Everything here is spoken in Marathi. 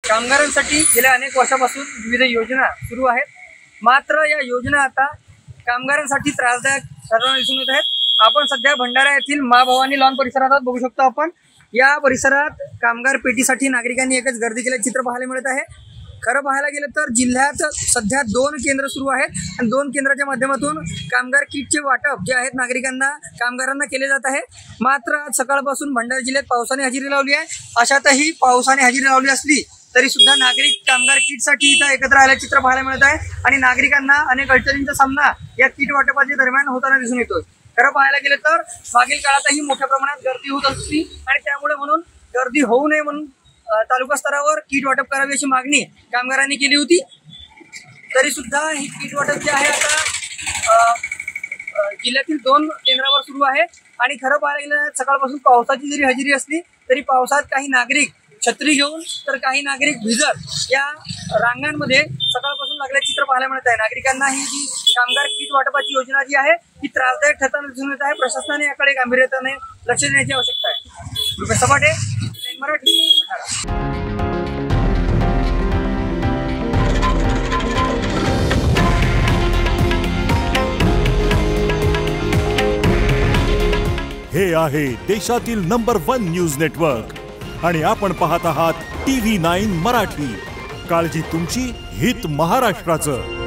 कामगारांसाठी गेल्या अनेक वर्षापासून विविध योजना सुरू आहेत. मात्र या योजना आता कामगारांसाठी त्रासदायक ठरताना दिसून येत आहेत. आपण सध्या भंडारा येथील मा भवानी लॉन परिसरात बघू शकतो. आपण या परिसरात कामगार पेटीसाठी नागरिकांनी एकच गर्दी केल्याचे चित्र पाहायला मिळत आहे. खरं पाहायला गेलं तर जिल्ह्यात सध्या 2 केंद्र सुरू आहेत आणि 2 केंद्राच्या माध्यमातून कामगार किटचे वाटप जे आहेत कामगारांना केले जात आहे. मात्र आज सकाळपासून भंडारा जिल्ह्यात पावसाने हजेरी लावली आहे. अशातही पावसाने हजेरी लावली असली तरी सुद्धा नागरिक कामगार किटसाठी इथं एकत्र आल्याचे चित्र पाहायला मिळत आहे आणि नागरिकांना अनेक अडचणींचा सामना या किट वाटपाच्या दरम्यान होताना दिसून येतोय. खरं पाहायला गेलं तर मागील काळातही मोठ्या प्रमाणात गर्दी होत असती आणि त्यामुळे म्हणून गर्दी होऊ नये म्हणून तालुका स्तरावर किट वाटप करावी अशी मागणी कामगारांनी केली होती. तरी सुद्धा ही किट वाटप जे आहे आता जिल्ह्यातील 2 केंद्रावर सुरू आहे आणि खरं पाहायला गेलं सकाळपासून पावसाची जरी हजेरी असली तरी पावसात काही नागरिक छत्री घेऊन तर काही नागरिक भिजत या रांगांमध्ये सकाळपासून लागल्याचे चित्र पाहायला मिळत आहे. नागरिकांना ही जी कामगार किट वाटपाची योजना जी आहे ही त्रासदायक ठरताना दिसून येत आहे. प्रशासनाने याकडे गांभीर्याने लक्ष देण्याची आवश्यकता आहे. सपाटे मराठी. हे आहे देशातील नंबर 1 न्यूज नेटवर्क आणि आपण पाहत आहात TV9 मराठी. काळजी तुमची, हित महाराष्ट्राचं.